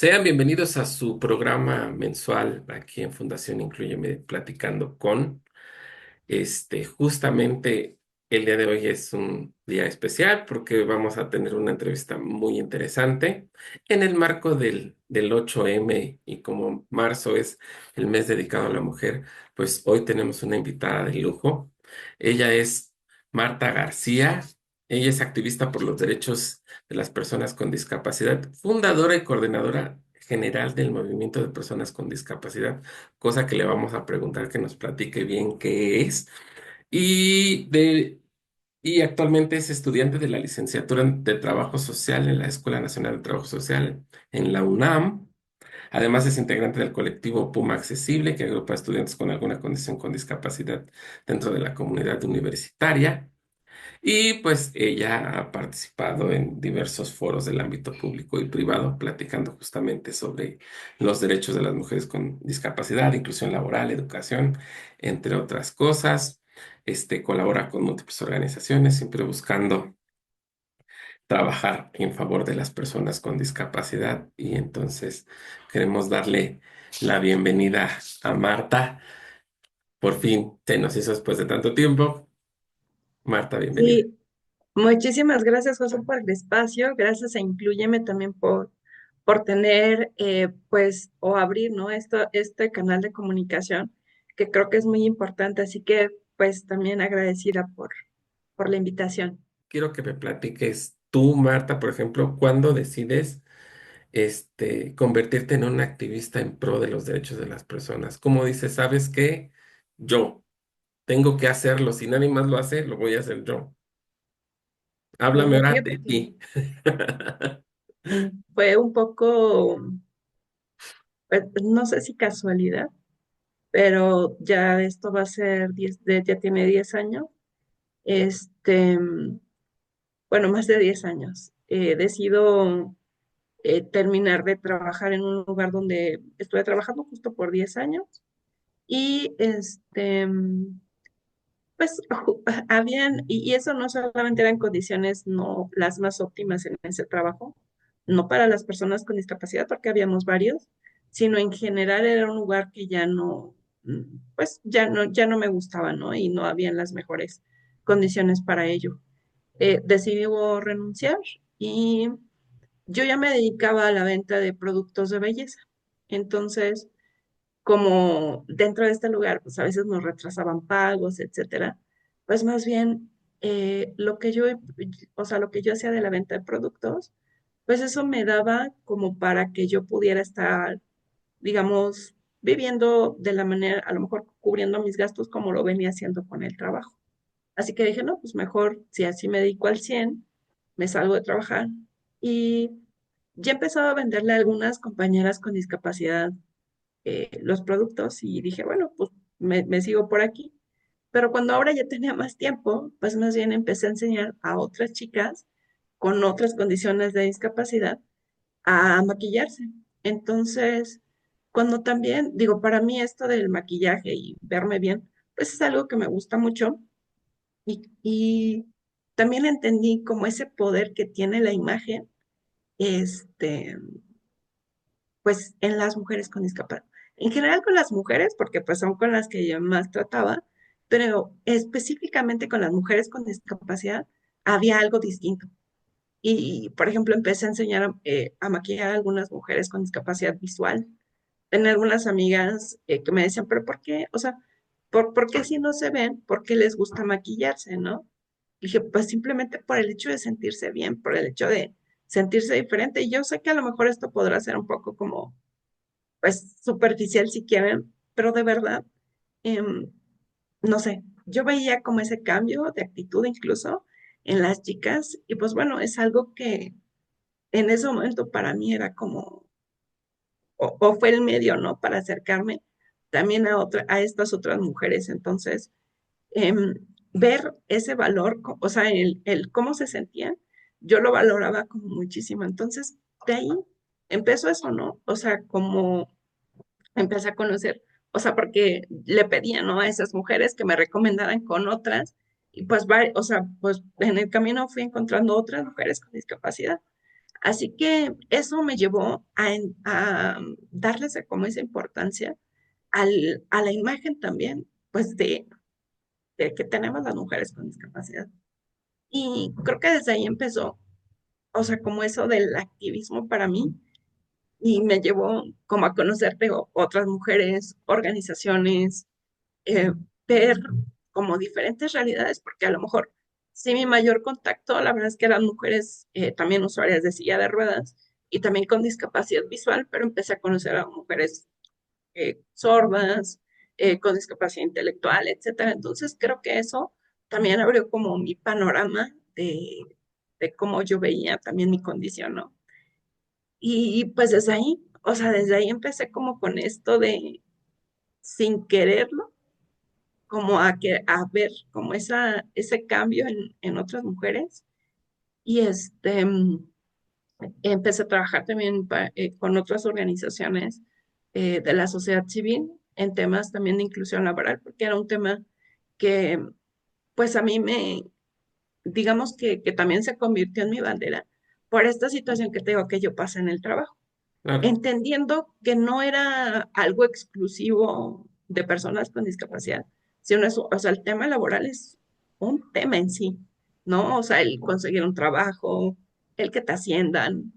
Sean bienvenidos a su programa mensual aquí en Fundación Inclúyeme, platicando con. Justamente el día de hoy es un día especial porque vamos a tener una entrevista muy interesante en el marco del 8M y como marzo es el mes dedicado a la mujer, pues hoy tenemos una invitada de lujo. Ella es Marta García. Ella es activista por los derechos de las personas con discapacidad, fundadora y coordinadora general del Movimiento de Personas con Discapacidad, cosa que le vamos a preguntar que nos platique bien qué es. Y, de, y actualmente es estudiante de la licenciatura de Trabajo Social en la Escuela Nacional de Trabajo Social en la UNAM. Además es integrante del colectivo Puma Accesible, que agrupa a estudiantes con alguna condición con discapacidad dentro de la comunidad universitaria. Y pues ella ha participado en diversos foros del ámbito público y privado, platicando justamente sobre los derechos de las mujeres con discapacidad, inclusión laboral, educación, entre otras cosas. Colabora con múltiples organizaciones, siempre buscando trabajar en favor de las personas con discapacidad. Y entonces queremos darle la bienvenida a Marta. Por fin se nos hizo después de tanto tiempo. Marta, bienvenida. Sí, muchísimas gracias, José, por el espacio. Gracias a Inclúyeme también por tener, pues, o abrir, ¿no? Este canal de comunicación que creo que es muy importante. Así que, pues, también agradecida por la invitación. Quiero que me platiques tú, Marta, por ejemplo, cuándo decides convertirte en una activista en pro de los derechos de las personas. ¿Cómo dices, sabes qué? Yo tengo que hacerlo, si nadie más lo hace, lo voy a hacer yo. Háblame Bueno, ahora fíjate de que ti. fue un poco, pues, no sé si casualidad, pero ya esto va a ser ya tiene 10 años. Este, bueno, más de 10 años. Decido terminar de trabajar en un lugar donde estuve trabajando justo por 10 años y pues y eso no solamente eran condiciones no las más óptimas en ese trabajo, no para las personas con discapacidad, porque habíamos varios, sino en general era un lugar que ya no, pues ya no me gustaba, ¿no? Y no habían las mejores condiciones para ello. Decidí renunciar y yo ya me dedicaba a la venta de productos de belleza. Entonces, como dentro de este lugar, pues a veces nos retrasaban pagos, etcétera, pues más bien lo que yo hacía de la venta de productos, pues eso me daba como para que yo pudiera estar, digamos, viviendo de la manera, a lo mejor cubriendo mis gastos como lo venía haciendo con el trabajo. Así que dije, no, pues mejor si así me dedico al 100 me salgo de trabajar y ya empezaba a venderle a algunas compañeras con discapacidad los productos y dije, bueno, pues me sigo por aquí. Pero cuando ahora ya tenía más tiempo, pues más bien empecé a enseñar a otras chicas con otras condiciones de discapacidad a maquillarse. Entonces, cuando también, digo, para mí esto del maquillaje y verme bien, pues es algo que me gusta mucho y también entendí como ese poder que tiene la imagen, este, pues en las mujeres con discapacidad. En general con las mujeres, porque pues son con las que yo más trataba, pero específicamente con las mujeres con discapacidad había algo distinto. Y, por ejemplo, empecé a enseñar a maquillar a algunas mujeres con discapacidad visual. Tenía algunas amigas que me decían, pero ¿por qué? O sea, ¿por qué si no se ven? ¿Por qué les gusta maquillarse, no? Y dije, pues simplemente por el hecho de sentirse bien, por el hecho de sentirse diferente. Y yo sé que a lo mejor esto podrá ser un poco como pues superficial si quieren, pero de verdad, em, no sé, yo veía como ese cambio de actitud incluso en las chicas y pues bueno, es algo que en ese momento para mí era como, o fue el medio, ¿no? Para acercarme también a estas otras mujeres. Entonces, em, ver ese valor, o sea, el cómo se sentían, yo lo valoraba como muchísimo. Entonces, de ahí empezó eso, ¿no? O sea, como empecé a conocer, o sea, porque le pedía, ¿no? A esas mujeres que me recomendaran con otras, y pues, o sea, pues en el camino fui encontrando otras mujeres con discapacidad. Así que eso me llevó a darles como esa importancia a la imagen también, pues de que tenemos las mujeres con discapacidad. Y creo que desde ahí empezó, o sea, como eso del activismo para mí, y me llevó como a conocer de otras mujeres, organizaciones, eh, ver como diferentes realidades, porque a lo mejor sí mi mayor contacto, la verdad es que eran mujeres también usuarias de silla de ruedas y también con discapacidad visual, pero empecé a conocer a mujeres sordas, con discapacidad intelectual, etcétera. Entonces creo que eso también abrió como mi panorama de cómo yo veía también mi condición, ¿no? Y pues desde ahí, o sea, desde ahí empecé como con esto de, sin quererlo, como a ver como ese cambio en otras mujeres. Y empecé a trabajar también con otras organizaciones de la sociedad civil en temas también de inclusión laboral, porque era un tema que pues a mí digamos que también se convirtió en mi bandera por esta situación que tengo que yo pasé en el trabajo, Claro, entendiendo que no era algo exclusivo de personas con discapacidad, sino o sea, el tema laboral es un tema en sí, ¿no? O sea, el conseguir un trabajo, el que te asciendan,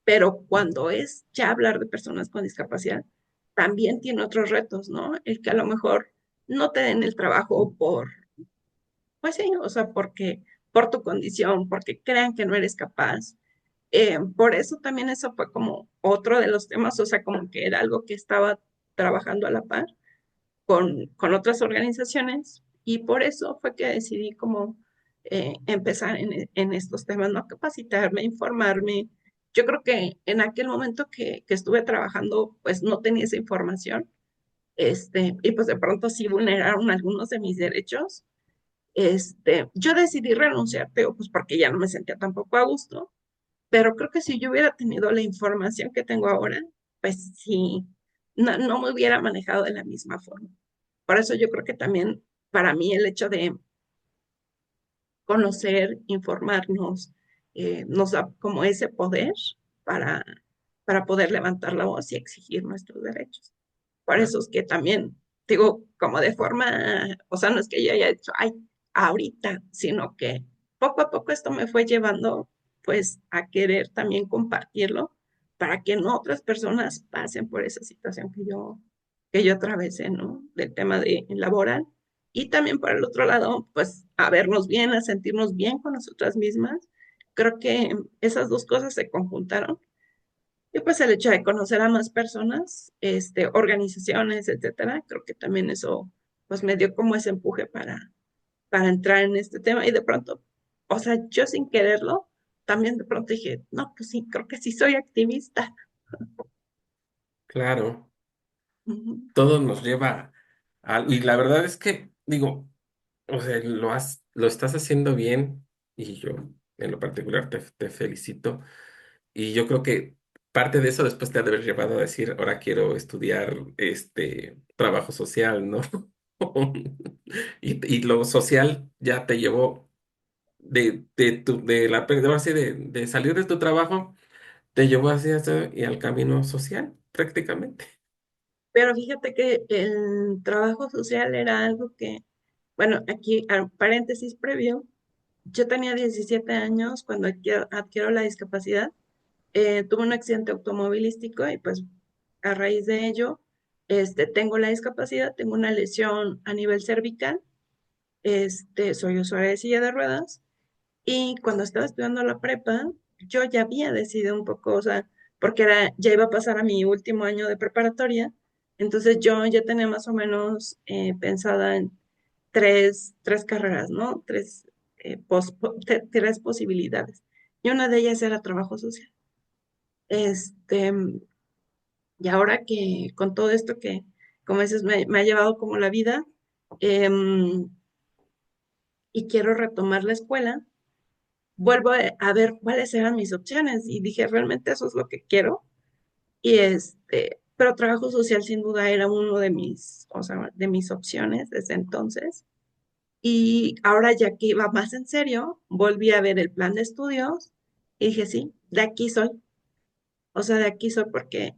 pero cuando es ya hablar de personas con discapacidad, también tiene otros retos, ¿no? El que a lo mejor no te den el trabajo pues sí, o sea, por tu condición, porque crean que no eres capaz. Por eso también eso fue como otro de los temas, o sea, como que era algo que estaba trabajando a la par con otras organizaciones y por eso fue que decidí como empezar en estos temas, ¿no? Capacitarme, informarme. Yo creo que en aquel momento que estuve trabajando, pues no tenía esa información, y pues de pronto sí vulneraron algunos de mis derechos. Yo decidí renunciar, pero pues porque ya no me sentía tampoco a gusto, pero creo que si yo hubiera tenido la información que tengo ahora, pues sí, no me hubiera manejado de la misma forma. Por eso yo creo que también para mí el hecho de conocer, informarnos, nos da como ese poder para, para poder levantar la voz y exigir nuestros derechos. Por claro, eso es que también, digo, como de forma, o sea, no es que yo haya dicho, ay, ahorita, sino que poco a poco esto me fue llevando, pues, a querer también compartirlo para que no otras personas pasen por esa situación que yo atravesé, ¿no? Del tema de laboral. Y también por el otro lado, pues, a vernos bien, a sentirnos bien con nosotras mismas. Creo que esas dos cosas se conjuntaron y pues el hecho de conocer a más personas, organizaciones, etcétera, creo que también eso pues me dio como ese empuje para entrar en este tema y de pronto, o sea, yo sin quererlo, también de pronto dije, no, pues sí, creo que sí soy activista. claro. Ujú. Todo nos lleva a... Y la verdad es que, digo, o sea, lo estás haciendo bien y yo en lo particular te felicito. Y yo creo que parte de eso después te ha de haber llevado a decir, ahora quiero estudiar trabajo social, ¿no? Y lo social ya te llevó ahora sí, de salir de tu trabajo, te llevó hacia eso y al camino social, prácticamente. Pero fíjate que el trabajo social era algo que, bueno, aquí, paréntesis previo, yo tenía 17 años cuando adquiero la discapacidad. Tuve un accidente automovilístico y pues a raíz de ello, tengo la discapacidad, tengo una lesión a nivel cervical, soy usuaria de silla de ruedas y cuando estaba estudiando la prepa, yo ya había decidido un poco, o sea, porque ya iba a pasar a mi último año de preparatoria, entonces yo ya tenía más o menos pensada en tres carreras, ¿no? Tres posibilidades. Y una de ellas era trabajo social. Este, y ahora que con todo esto que, como dices, me ha llevado como la vida, em, y quiero retomar la escuela, vuelvo a ver cuáles eran mis opciones y dije, realmente eso es lo que quiero. Y pero trabajo social sin duda era uno de mis, o sea, de mis opciones desde entonces. Y ahora ya que iba más en serio, volví a ver el plan de estudios y dije, sí, de aquí soy, o sea, de aquí soy porque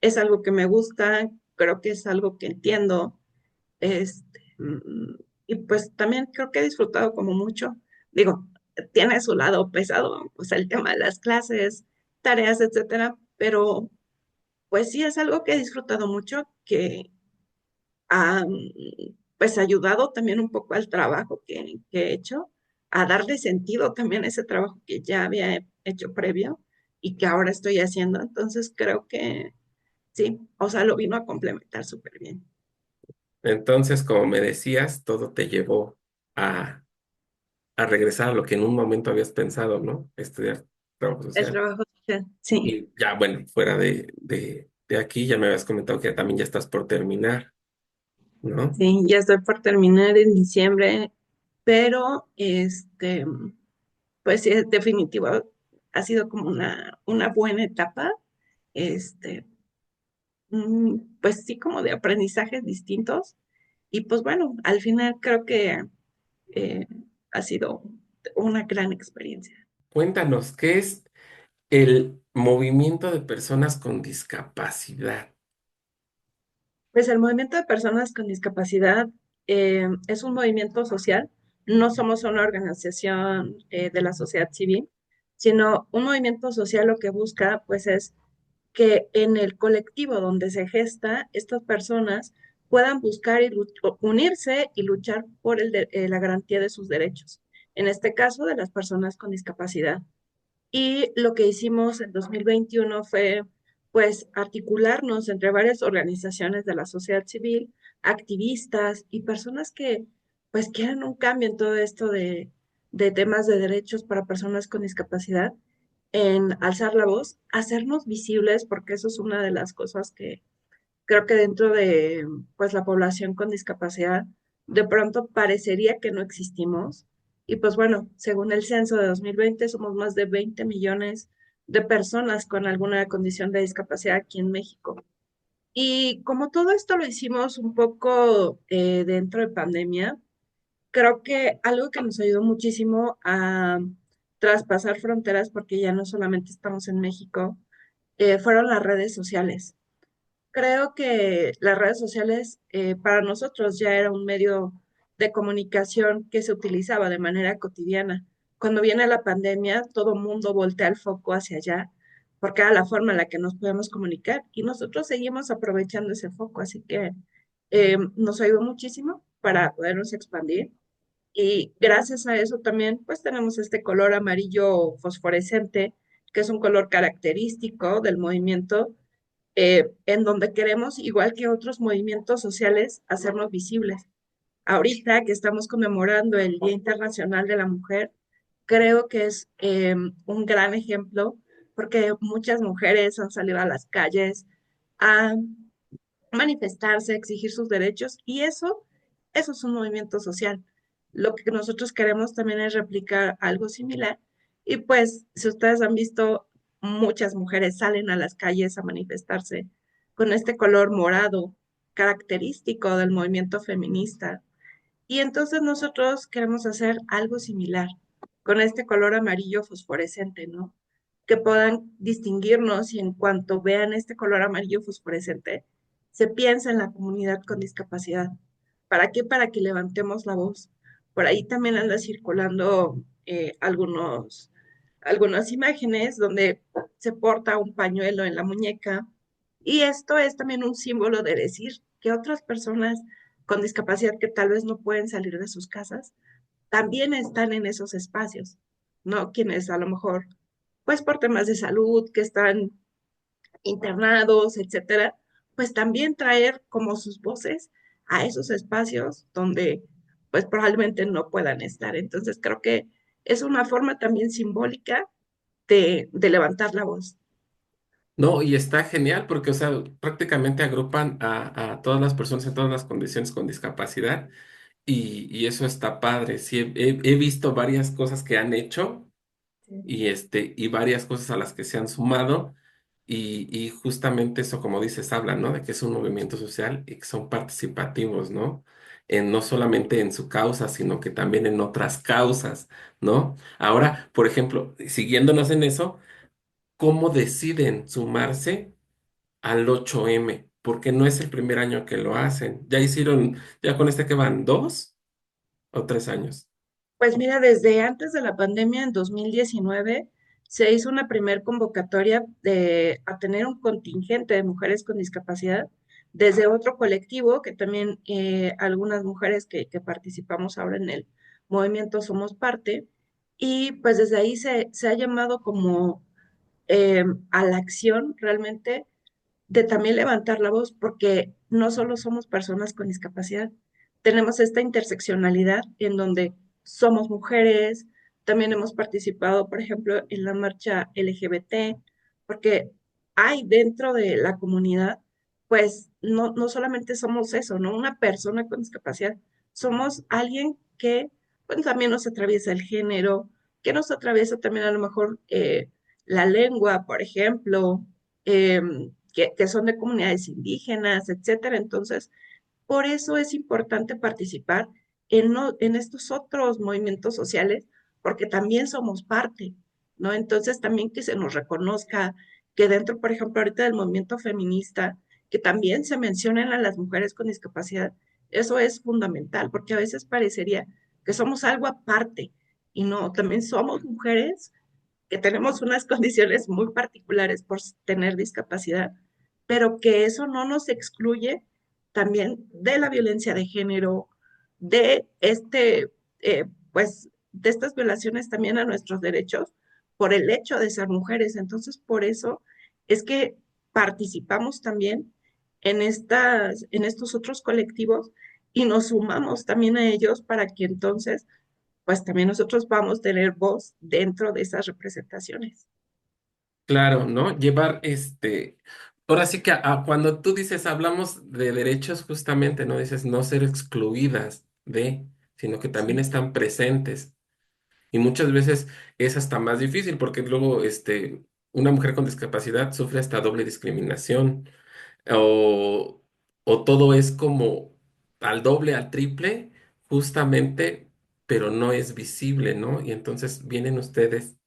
es algo que me gusta, creo que es algo que entiendo, y pues también creo que he disfrutado como mucho. Digo, tiene su lado pesado, pues el tema de las clases, tareas, etcétera, pero pues sí es algo que he disfrutado mucho, que ha pues ayudado también un poco al trabajo que he hecho, a darle sentido también a ese trabajo que ya había hecho previo y que ahora estoy haciendo. Entonces creo que sí, o sea, lo vino a complementar súper bien. Entonces, como me decías, todo te llevó a, a regresar a lo que en un momento habías pensado, ¿no? Estudiar trabajo El social. trabajo social, sí, Y ya, bueno, fuera de aquí, ya me habías comentado que también ya estás por terminar, ¿no? sí, ya estoy por terminar en diciembre, pero pues sí, es definitivo, ha sido como una buena etapa, este, pues sí, como de aprendizajes distintos. Y pues bueno, al final creo que eh, ha sido una gran experiencia. Cuéntanos, ¿qué es el movimiento de personas con discapacidad? Pues el movimiento de personas con discapacidad es un movimiento social. No somos una organización de la sociedad civil, sino un movimiento social lo que busca pues es que en el colectivo donde se gesta, estas personas puedan buscar y unirse y luchar por la garantía de sus derechos. En este caso, de las personas con discapacidad. Y lo que hicimos en 2021 fue, pues, articularnos entre varias organizaciones de la sociedad civil, activistas y personas que, pues, quieren un cambio en todo esto de temas de derechos para personas con discapacidad, en alzar la voz, hacernos visibles, porque eso es una de las cosas que creo que dentro de pues la población con discapacidad de pronto parecería que no existimos. Y pues bueno, según el censo de 2020 somos más de 20 millones de personas con alguna condición de discapacidad aquí en México. Y como todo esto lo hicimos un poco dentro de pandemia, creo que algo que nos ayudó muchísimo a traspasar fronteras, porque ya no solamente estamos en México, fueron las redes sociales. Creo que las redes sociales para nosotros ya era un medio de comunicación que se utilizaba de manera cotidiana. Cuando viene la pandemia, todo mundo voltea el foco hacia allá, porque era la forma en la que nos podemos comunicar y nosotros seguimos aprovechando ese foco, así que nos ayudó muchísimo para podernos expandir y gracias a eso también pues tenemos este color amarillo fosforescente, que es un color característico del movimiento en donde queremos, igual que otros movimientos sociales, hacernos visibles. Ahorita que estamos conmemorando el Día Internacional de la Mujer, creo que es un gran ejemplo porque muchas mujeres han salido a las calles a manifestarse, a exigir sus derechos y eso es un movimiento social. Lo que nosotros queremos también es replicar algo similar y pues si ustedes han visto, muchas mujeres salen a las calles a manifestarse con este color morado característico del movimiento feminista. Y entonces nosotros queremos hacer algo similar con este color amarillo fosforescente, ¿no? Que puedan distinguirnos y en cuanto vean este color amarillo fosforescente, se piensa en la comunidad con discapacidad. ¿Para qué? Para que levantemos la voz. Por ahí también anda circulando algunas imágenes donde se porta un pañuelo en la muñeca y esto es también un símbolo de decir que otras personas con discapacidad que tal vez no pueden salir de sus casas, también están en esos espacios, ¿no? Quienes a lo mejor, pues por temas de salud, que están internados, etcétera, pues también traer como sus voces a esos espacios donde pues probablemente no puedan estar. Entonces creo que es una forma también simbólica de levantar la voz. No, y está genial porque, o sea, prácticamente agrupan a todas las personas en todas las condiciones con discapacidad y eso está padre. Sí, he visto varias cosas que han hecho y varias cosas a las que se han sumado y justamente eso, como dices, habla, ¿no? De que es un movimiento social y que son participativos, ¿no? No solamente en su causa, sino que también en otras causas, ¿no? Ahora, por ejemplo, siguiéndonos en eso. cómo deciden sumarse al 8M, porque no es el primer año que lo hacen. Ya hicieron, ya con este que van, ¿2 o 3 años? Pues mira, desde antes de la pandemia, en 2019, se hizo una primer convocatoria a tener un contingente de mujeres con discapacidad desde otro colectivo, que también algunas mujeres que participamos ahora en el movimiento somos parte, y pues desde ahí se ha llamado como a la acción realmente de también levantar la voz, porque no solo somos personas con discapacidad, tenemos esta interseccionalidad en donde somos mujeres, también hemos participado, por ejemplo, en la marcha LGBT, porque hay dentro de la comunidad, pues no solamente somos eso, ¿no? Una persona con discapacidad, somos alguien que pues, también nos atraviesa el género, que nos atraviesa también a lo mejor la lengua, por ejemplo, que son de comunidades indígenas, etcétera. Entonces, por eso es importante participar en estos otros movimientos sociales, porque también somos parte, ¿no? Entonces, también que se nos reconozca que dentro, por ejemplo, ahorita del movimiento feminista, que también se mencionen a las mujeres con discapacidad, eso es fundamental, porque a veces parecería que somos algo aparte, y no, también somos mujeres que tenemos unas condiciones muy particulares por tener discapacidad, pero que eso no nos excluye también de la violencia de género, de pues, de estas violaciones también a nuestros derechos por el hecho de ser mujeres. Entonces, por eso es que participamos también en estos otros colectivos y nos sumamos también a ellos para que entonces pues también nosotros vamos a tener voz dentro de esas representaciones. Claro, ¿no? Llevar ahora sí que cuando tú dices hablamos de derechos, justamente, ¿no? Dices no ser excluidas de, sino que también Sí, están presentes. Y muchas veces es hasta más difícil porque luego, una mujer con discapacidad sufre hasta doble discriminación o, o todo es como al doble, al triple, justamente, pero no es visible, ¿no? Y entonces vienen ustedes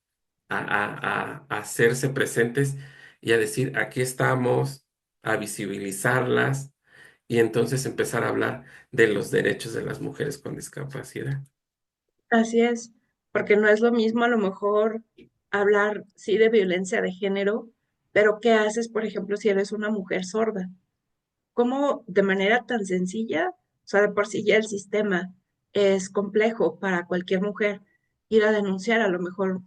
a hacerse presentes y a decir, aquí estamos, a visibilizarlas y entonces empezar a hablar de los derechos de las mujeres con discapacidad. así es, porque no es lo mismo a lo mejor hablar, sí, de violencia de género, pero ¿qué haces, por ejemplo, si eres una mujer sorda? ¿Cómo de manera tan sencilla, o sea, de por sí ya el sistema es complejo para cualquier mujer ir a denunciar a lo mejor,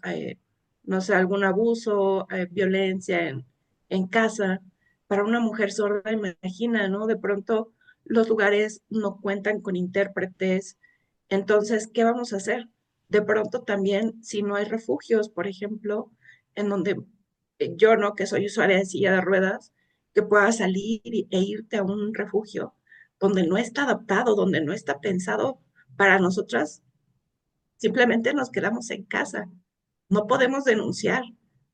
no sé, algún abuso, violencia en casa? Para una mujer sorda, imagina, ¿no? De pronto los lugares no cuentan con intérpretes. Entonces, ¿qué vamos a hacer? De pronto también, si no hay refugios, por ejemplo, en donde yo, ¿no? Que soy usuaria de silla de ruedas, que puedas salir e irte a un refugio donde no está adaptado, donde no está pensado para nosotras, simplemente nos quedamos en casa. No podemos denunciar.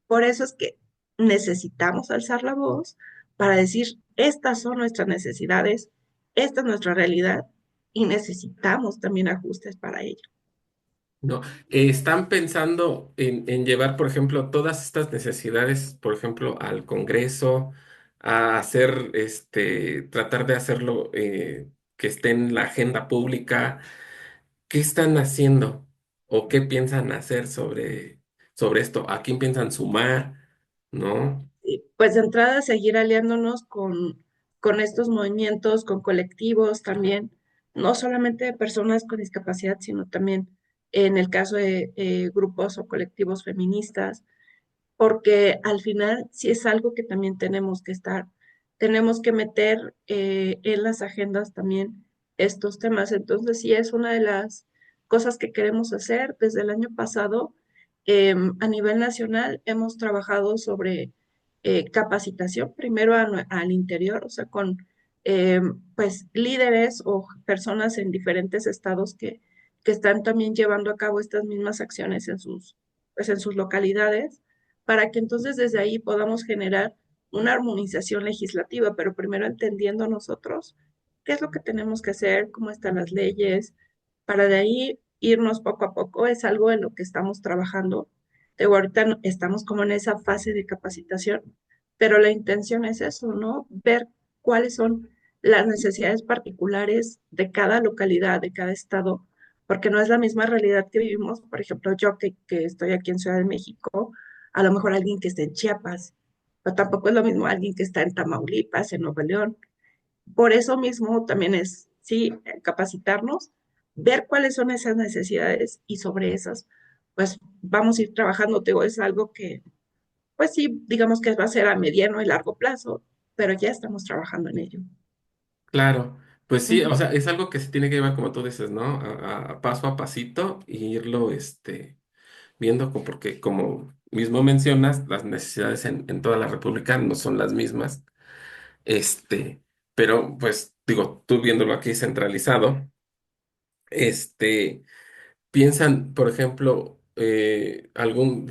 Por eso es que necesitamos alzar la voz para decir, estas son nuestras necesidades, esta es nuestra realidad y necesitamos también ajustes para ello. No, están pensando en llevar, por ejemplo, todas estas necesidades, por ejemplo, al Congreso, a hacer, tratar de hacerlo, que esté en la agenda pública. ¿Qué están haciendo o qué piensan hacer sobre esto? ¿A quién piensan sumar? ¿No? Y, pues de entrada seguir aliándonos con estos movimientos, con colectivos también, no solamente de personas con discapacidad, sino también en el caso de grupos o colectivos feministas, porque al final sí es algo que también tenemos que meter en las agendas también estos temas. Entonces sí es una de las cosas que queremos hacer. Desde el año pasado, a nivel nacional, hemos trabajado sobre capacitación, primero al interior, o sea, con pues líderes o personas en diferentes estados que están también llevando a cabo estas mismas acciones pues, en sus localidades para que entonces desde ahí podamos generar una armonización legislativa, pero primero entendiendo nosotros qué es lo que tenemos que hacer, cómo están las leyes, para de ahí irnos poco a poco. Es algo en lo que estamos trabajando Ahorita estamos como en esa fase de capacitación, pero la intención es eso, ¿no? Ver cuáles son las necesidades particulares de cada localidad, de cada estado, porque no es la misma realidad que vivimos, por ejemplo, yo que estoy aquí en Ciudad de México, a lo mejor alguien que esté en Chiapas, pero tampoco es lo mismo alguien que está en Tamaulipas, en Nuevo León. Por eso mismo también es, sí, capacitarnos, ver cuáles son esas necesidades y sobre esas, pues vamos a ir trabajando. Te digo, es algo que, pues sí, digamos que va a ser a mediano y largo plazo, pero ya estamos trabajando en ello. Claro, pues sí, o Ujú. sea, es algo que se tiene que llevar, como tú dices, ¿no? A paso a pasito y irlo, viendo, porque como mismo mencionas, las necesidades en toda la República no son las mismas, este, pero pues digo, tú viéndolo aquí centralizado, este, piensan, por ejemplo,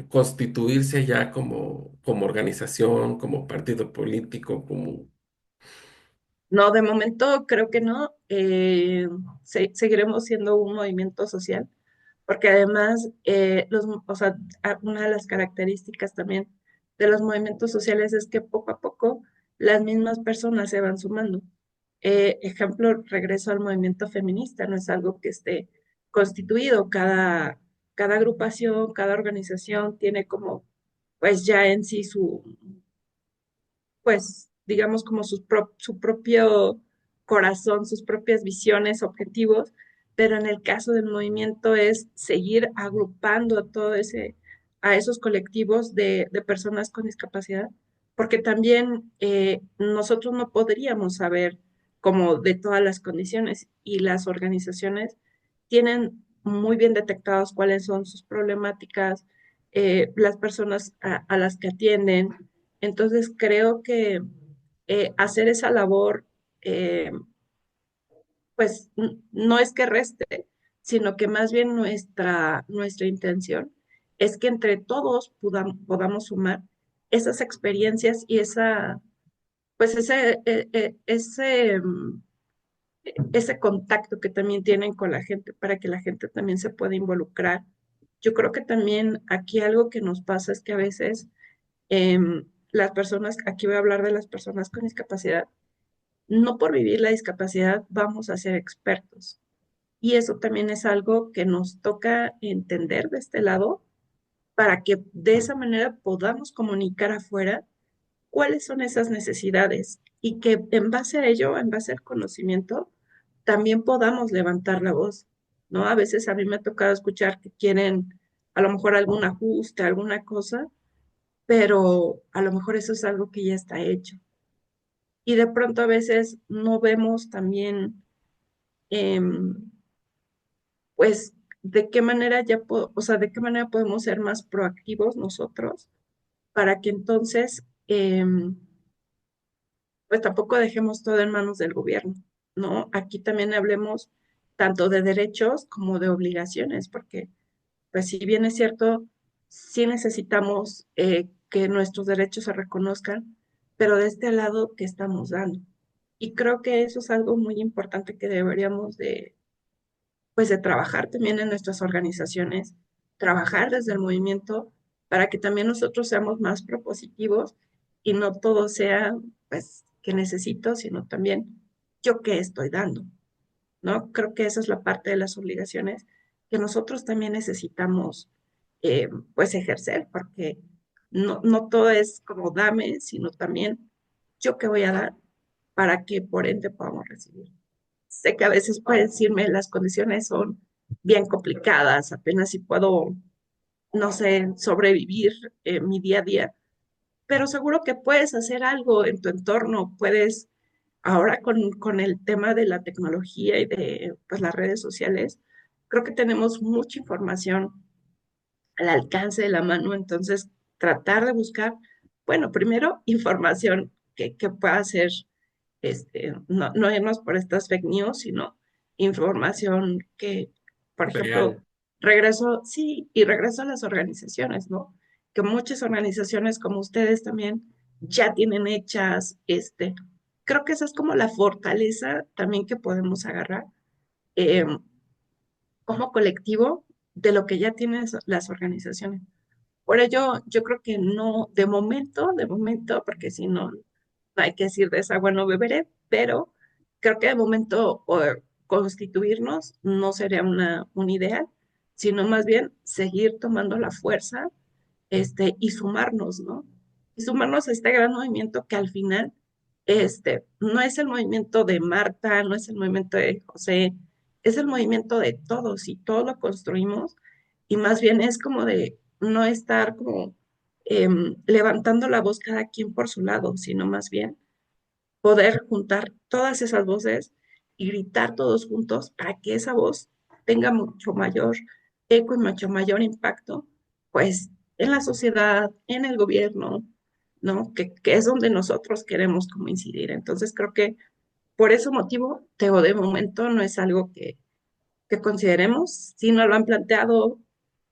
constituirse ya como organización, como partido político, como... No, de momento creo que no. Seguiremos siendo un movimiento social, porque además, o sea, una de las características también de los movimientos sociales es que poco a poco las mismas personas se van sumando. Ejemplo, regreso al movimiento feminista, no es algo que esté constituido. Cada agrupación, cada organización tiene como, pues ya en sí pues, digamos, como su propio corazón, sus propias visiones, objetivos, pero en el caso del movimiento es seguir agrupando a esos colectivos de personas con discapacidad, porque también nosotros no podríamos saber como de todas las condiciones y las organizaciones tienen muy bien detectados cuáles son sus problemáticas, las personas a las que atienden, entonces creo que hacer esa labor, eh, pues no es que reste, sino que más bien nuestra intención es que entre todos podamos sumar esas experiencias y pues ese contacto que también tienen con la gente para que la gente también se pueda involucrar. Yo creo que también aquí algo que nos pasa es que a veces las personas, aquí voy a hablar de las personas con discapacidad, no por vivir la discapacidad vamos a ser expertos. Y eso también es algo que nos toca entender de este lado para que de esa manera podamos comunicar afuera cuáles son esas necesidades y que en base a ello, en base al conocimiento, también podamos levantar la voz, ¿no? A veces a mí me ha tocado escuchar que quieren a lo mejor algún ajuste, alguna cosa, pero a lo mejor eso es algo que ya está hecho. Y de pronto a veces no vemos también, em, pues, de qué manera o sea, de qué manera podemos ser más proactivos nosotros para que entonces, pues tampoco dejemos todo en manos del gobierno, ¿no? Aquí también hablemos tanto de derechos como de obligaciones, porque, pues, si bien es cierto, sí necesitamos que nuestros derechos se reconozcan, pero de este lado, ¿qué estamos dando? Y creo que eso es algo muy importante que deberíamos pues, de trabajar también en nuestras organizaciones, trabajar desde el movimiento para que también nosotros seamos más propositivos y no todo sea, pues, que necesito, sino también yo qué estoy dando, ¿no? Creo que esa es la parte de las obligaciones que nosotros también necesitamos, pues, ejercer, porque no todo es como dame, sino también yo qué voy a dar para que por ende podamos recibir. Sé que a veces pueden decirme las condiciones son bien complicadas, apenas si puedo, no sé, sobrevivir mi día a día, pero seguro que puedes hacer algo en tu entorno, puedes, ahora con el tema de la tecnología y de pues, las redes sociales, creo que tenemos mucha información al alcance de la mano, entonces tratar de buscar, bueno, primero información que pueda ser, no irnos por estas fake news, sino información que, por ejemplo, Real. sí, y regreso a las organizaciones, ¿no? Que muchas organizaciones como ustedes también ya tienen hechas, creo que esa es como la fortaleza también que podemos agarrar como colectivo de lo que ya tienen las organizaciones. Por ello, yo creo que no, de momento, porque si no, no hay que decir de esa agua no beberé, pero creo que de momento constituirnos no sería un ideal, sino más bien seguir tomando la fuerza y sumarnos, ¿no? Y sumarnos a este gran movimiento que al final no es el movimiento de Marta, no es el movimiento de José, es el movimiento de todos y todos lo construimos y más bien es como de no estar como levantando la voz cada quien por su lado, sino más bien poder juntar todas esas voces y gritar todos juntos para que esa voz tenga mucho mayor eco y mucho mayor impacto, pues en la sociedad, en el gobierno, ¿no? Que es donde nosotros queremos como incidir. Entonces creo que por ese motivo, Teo, de momento no es algo que consideremos, si no lo han planteado,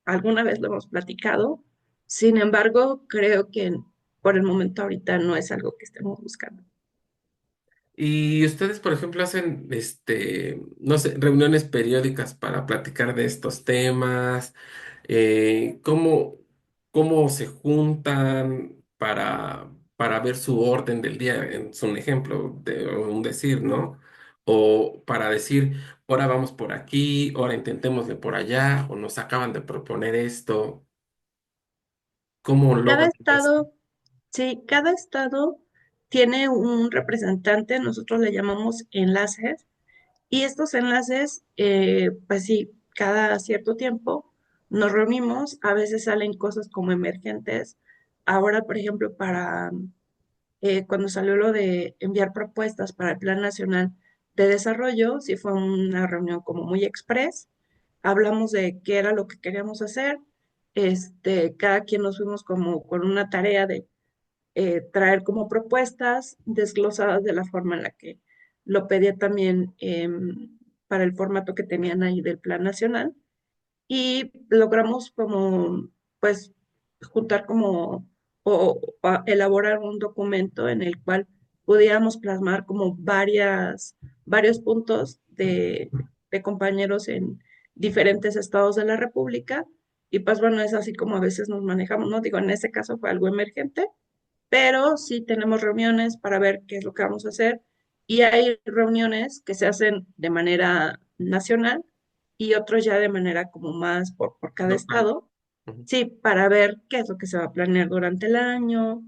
alguna vez lo hemos platicado, sin embargo, creo que por el momento ahorita no es algo que estemos buscando. Y ustedes, por ejemplo, hacen, no sé, reuniones periódicas para platicar de estos temas. ¿Cómo, cómo se juntan para ver su orden del día? Es un ejemplo de un decir, ¿no? O para decir, ahora vamos por aquí, ahora intentémosle por allá, o nos acaban de proponer esto. ¿Cómo Cada logran eso? estado, sí, cada estado tiene un representante, nosotros le llamamos enlaces, y estos enlaces, pues sí, cada cierto tiempo nos reunimos, a veces salen cosas como emergentes. Ahora, por ejemplo, para cuando salió lo de enviar propuestas para el Plan Nacional de Desarrollo, sí fue una reunión como muy express. Hablamos de qué era lo que queríamos hacer. Cada quien nos fuimos como con una tarea de traer como propuestas desglosadas de la forma en la que lo pedía también para el formato que tenían ahí del Plan Nacional y logramos como, pues, juntar como o elaborar un documento en el cual pudiéramos plasmar como varios puntos de compañeros en diferentes estados de la República. Y pues bueno, es así como a veces nos manejamos, ¿no? Digo, en este caso fue algo emergente, pero sí tenemos reuniones para ver qué es lo que vamos a hacer y hay reuniones que se hacen de manera nacional y otros ya de manera como más por cada Local. estado, sí, para ver qué es lo que se va a planear durante el año.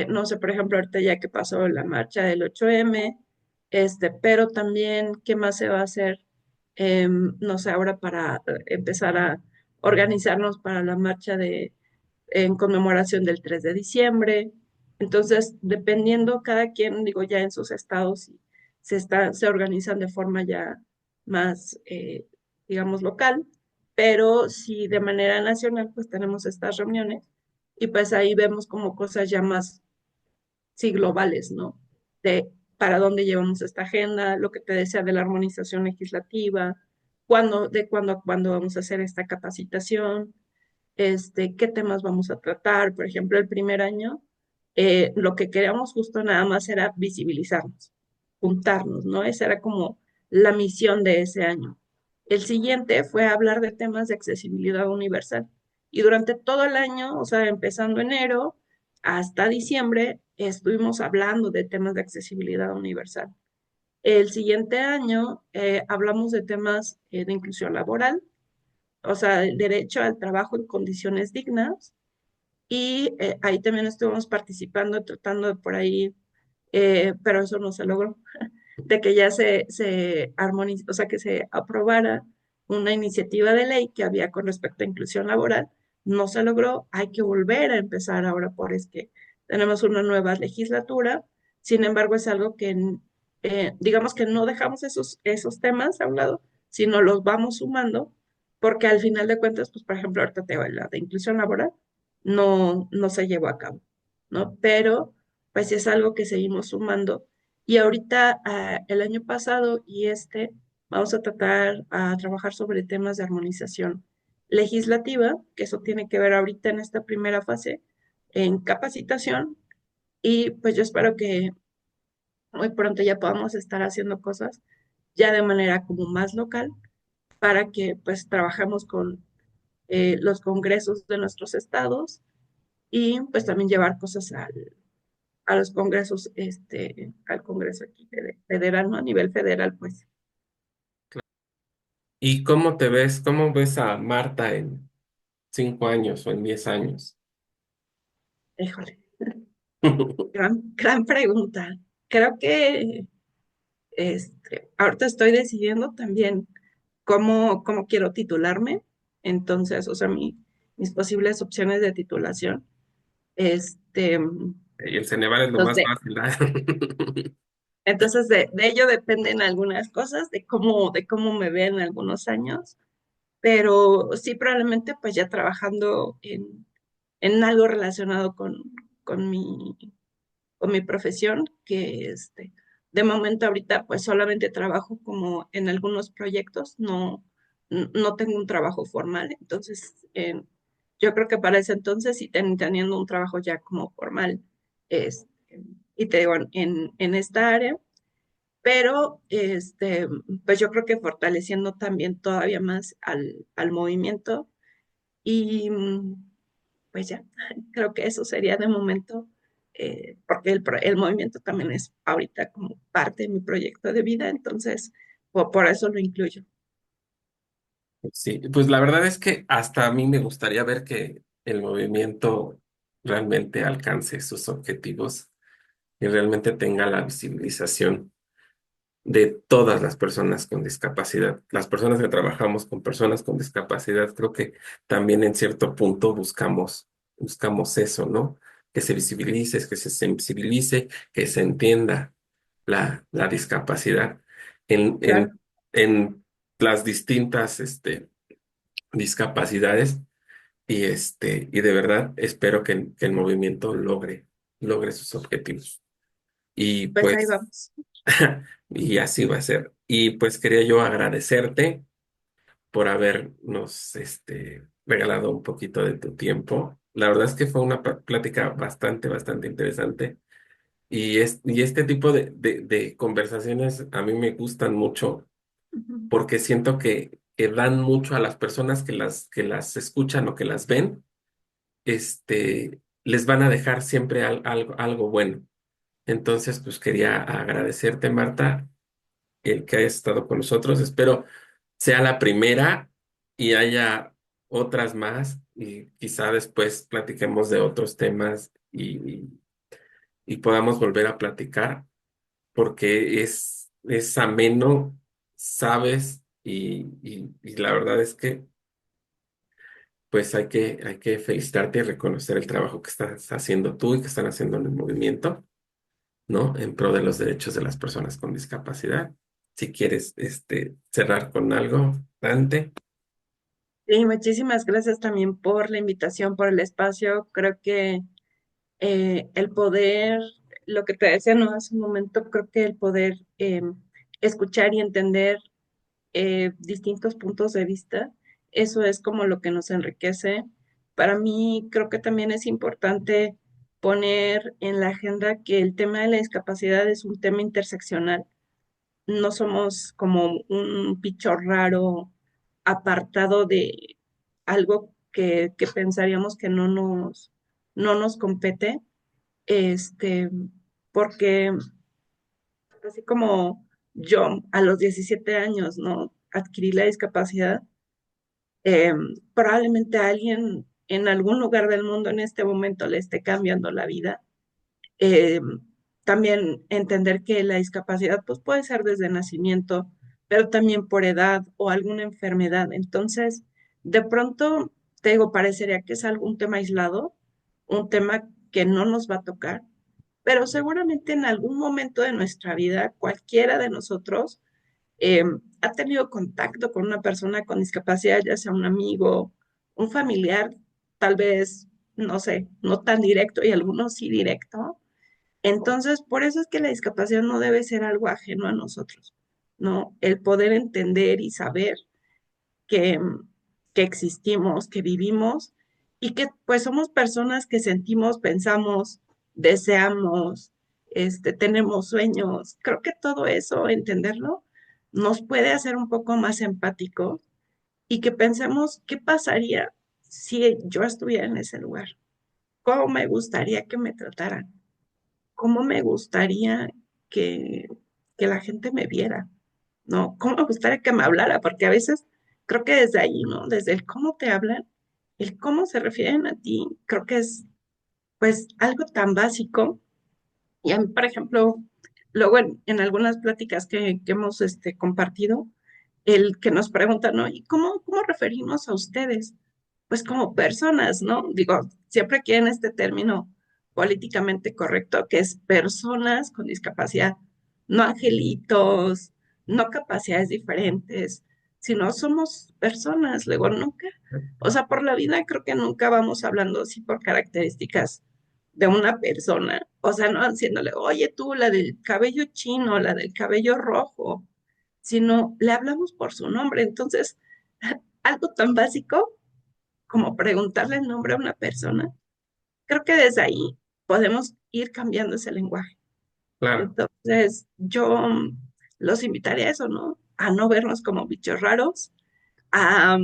No sé, por ejemplo, ahorita ya que pasó la marcha del 8M, pero también qué más se va a hacer, no sé, ahora para empezar a organizarnos para la marcha en conmemoración del 3 de diciembre. Entonces, dependiendo cada quien, digo, ya en sus estados, se organizan de forma ya más, digamos, local, pero si de manera nacional, pues tenemos estas reuniones y pues ahí vemos como cosas ya más, sí, globales, ¿no? De para dónde llevamos esta agenda, lo que te decía de la armonización legislativa, de cuándo a cuándo vamos a hacer esta capacitación, qué temas vamos a tratar. Por ejemplo, el primer año, lo que queríamos justo nada más era visibilizarnos, juntarnos, ¿no? Esa era como la misión de ese año. El siguiente fue hablar de temas de accesibilidad universal. Y durante todo el año, o sea, empezando enero hasta diciembre, estuvimos hablando de temas de accesibilidad universal. El siguiente año hablamos de temas de inclusión laboral, o sea, el derecho al trabajo en condiciones dignas. Y ahí también estuvimos participando, tratando de por ahí, pero eso no se logró, de que ya se armonizó, o sea, que se aprobara una iniciativa de ley que había con respecto a inclusión laboral. No se logró, hay que volver a empezar ahora por es que tenemos una nueva legislatura. Sin embargo, es algo que, digamos que no dejamos esos temas a un lado, sino los vamos sumando, porque al final de cuentas, pues, por ejemplo, ahorita te digo, la de inclusión laboral no se llevó a cabo, ¿no? Pero, pues, es algo que seguimos sumando y ahorita, el año pasado y vamos a trabajar sobre temas de armonización legislativa, que eso tiene que ver ahorita en esta primera fase, en capacitación, y pues yo espero que muy pronto ya podamos estar haciendo cosas ya de manera como más local para que pues trabajemos los congresos de nuestros estados y pues también llevar cosas a los congresos, al congreso aquí federal, ¿no? A nivel federal, pues, ¿Y cómo te ves? ¿Cómo ves a Marta en 5 años o en 10 años? híjole, gran pregunta. Creo que ahorita estoy decidiendo también cómo quiero titularme. Entonces, o sea, mis posibles opciones de titulación. Este, Y el Ceneval es lo los más de, fácil, ¿verdad? entonces, de ello dependen algunas cosas, de cómo me vea en algunos años, pero sí probablemente pues ya trabajando en algo relacionado con mi, con mi profesión, que de momento ahorita pues solamente trabajo como en algunos proyectos, no tengo un trabajo formal, entonces yo creo que para ese entonces sí teniendo un trabajo ya como formal, este, y te digo, en esta área, pero pues yo creo que fortaleciendo también todavía más al movimiento y pues ya, creo que eso sería de momento, porque el movimiento también es ahorita como parte de mi proyecto de vida, entonces por eso lo incluyo. Sí, pues la verdad es que hasta a mí me gustaría ver que el movimiento realmente alcance sus objetivos y realmente tenga la visibilización de todas las personas con discapacidad. Las personas que trabajamos con personas con discapacidad, creo que también en cierto punto buscamos eso, ¿no? Que se visibilice, que se sensibilice, que se entienda la discapacidad en, Claro, en, en las distintas, discapacidades y de verdad espero que el movimiento logre sus objetivos. Y pues ahí pues, vamos. y así va a ser. Y pues quería yo agradecerte por habernos, regalado un poquito de tu tiempo. La verdad es que fue una plática bastante, bastante interesante. Y este tipo de conversaciones a mí me gustan mucho Ujú. porque siento que dan mucho a las personas que las escuchan o que las ven, les van a dejar siempre algo bueno. Entonces, pues quería agradecerte, Marta, el que hayas estado con nosotros. Espero sea la primera y haya otras más y quizá después platiquemos de otros temas y podamos volver a platicar porque es ameno, sabes y la verdad es que pues hay que felicitarte y reconocer el trabajo que estás haciendo tú y que están haciendo en el movimiento, ¿no? En pro de los derechos de las personas con discapacidad. Si quieres, cerrar con algo, Dante. Y muchísimas gracias también por la invitación, por el espacio. Creo que el poder, lo que te decía no hace un momento, creo que el poder escuchar y entender distintos puntos de vista. Eso es como lo que nos enriquece. Para mí creo que también es importante poner en la agenda que el tema de la discapacidad es un tema interseccional. No somos como un bicho raro apartado de algo que pensaríamos que no nos compete, este, porque así como yo a los 17 años no adquirí la discapacidad, eh, probablemente a alguien en algún lugar del mundo en este momento le esté cambiando la vida. Eh, También entender que la discapacidad pues, puede ser desde nacimiento, pero también por edad o alguna enfermedad. Entonces, de pronto, te digo, parecería que es algún tema aislado, un tema que no nos va a tocar, pero seguramente en algún momento de nuestra vida, cualquiera de nosotros eh, ha tenido contacto con una persona con discapacidad, ya sea un amigo, un familiar, tal vez, no sé, no tan directo y algunos sí directo. Entonces, por eso es que la discapacidad no debe ser algo ajeno a nosotros, ¿no? El poder entender y saber que, que existimos, que vivimos y que pues somos personas que sentimos, pensamos, deseamos, tenemos sueños. Creo que todo eso, entenderlo, nos puede hacer un poco más empáticos y que pensemos qué pasaría. si yo estuviera en ese lugar, cómo me gustaría que me trataran, cómo me gustaría que, que la gente me viera, ¿no? Cómo me gustaría que me hablara, porque a veces creo que desde ahí, ¿no? Desde el cómo te hablan, el cómo se refieren a ti, creo que es pues algo tan básico. Y a mí, por ejemplo, luego en algunas pláticas que hemos compartido, el que nos preguntan, ¿no? ¿Y cómo referimos a ustedes? Pues como personas, ¿no? Digo, siempre quieren este término políticamente correcto, que es personas con discapacidad, no angelitos, no capacidades diferentes, sino somos personas, luego nunca, o sea, por la vida creo que nunca vamos hablando así por características de una persona, o sea, no haciéndole, oye tú, la del cabello chino, la del cabello rojo, sino le hablamos por su nombre. Entonces, algo tan básico como preguntarle el nombre a una persona, creo que desde ahí podemos ir cambiando ese lenguaje. Claro. Entonces, yo los invitaría a eso, ¿no? A no vernos como bichos raros, a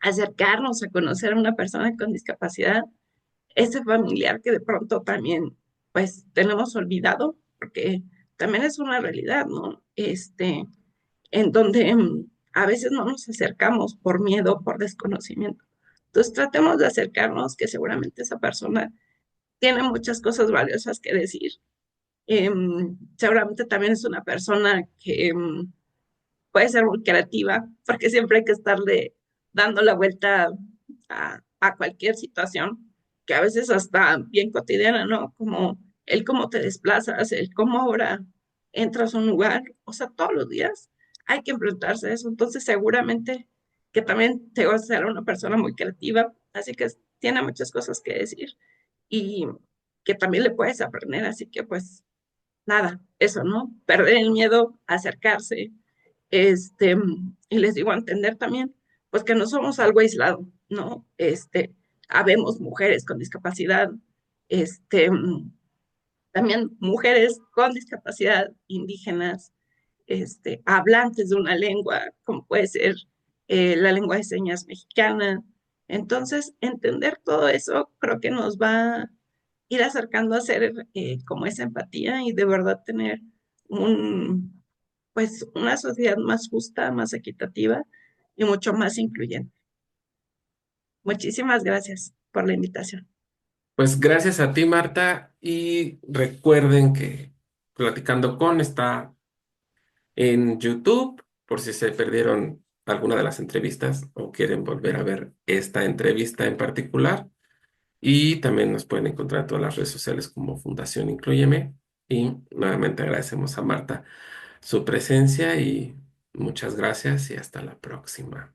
acercarnos a conocer a una persona con discapacidad, ese familiar que de pronto también, pues, tenemos olvidado, porque también es una realidad, ¿no? En donde a veces no nos acercamos por miedo, por desconocimiento. Entonces tratemos de acercarnos, que seguramente esa persona tiene muchas cosas valiosas que decir. Seguramente también es una persona que puede ser muy creativa, porque siempre hay que estarle dando la vuelta a cualquier situación, que a veces hasta bien cotidiana, ¿no? Como el cómo te desplazas, el cómo ahora entras a un lugar, o sea, todos los días hay que enfrentarse a eso. Entonces, seguramente que también te vas a ser una persona muy creativa, así que tiene muchas cosas que decir y que también le puedes aprender, así que pues nada, eso, ¿no? Perder el miedo, acercarse, y les digo a entender también, pues que no somos algo aislado, ¿no? Habemos mujeres con discapacidad, también mujeres con discapacidad indígenas, hablantes de una lengua, como puede ser la lengua de señas mexicana. Entonces, entender todo eso creo que nos va a ir acercando a hacer como esa empatía y de verdad tener pues una sociedad más justa, más equitativa y mucho más incluyente. Muchísimas gracias por la invitación. Pues gracias a ti, Marta, y recuerden que Platicando con está en YouTube, por si se perdieron alguna de las entrevistas o quieren volver a ver esta entrevista en particular. Y también nos pueden encontrar en todas las redes sociales como Fundación Inclúyeme. Y nuevamente agradecemos a Marta su presencia y muchas gracias y hasta la próxima.